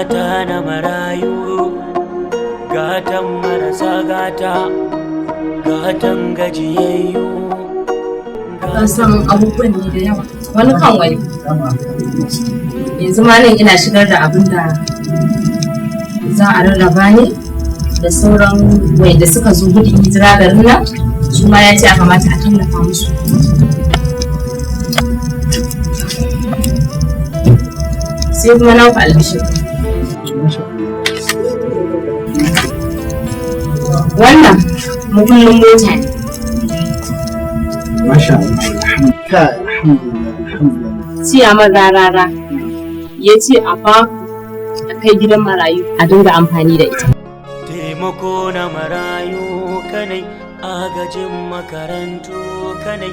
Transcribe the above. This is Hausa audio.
gata na marayu, gatan marasa gata, gatan gajiyayyu. Ka san abubuwan ne da yawa, wani kan wani. Yanzu ma nan ina shigar da abin da za a rarraba ne da sauran wanda suka zo gudun hijira garin nan, su ma ya ce a kamata a tallafa musu. Sai kuma na ku albishir. Wannan makullin mota ne. Masha Allah. Alhamdulillah. Ciyaman rarara ya ce a ba a kai gidan marayu a dinga amfani da ita. Taimako na marayu kanai, agajin makarantu kanai.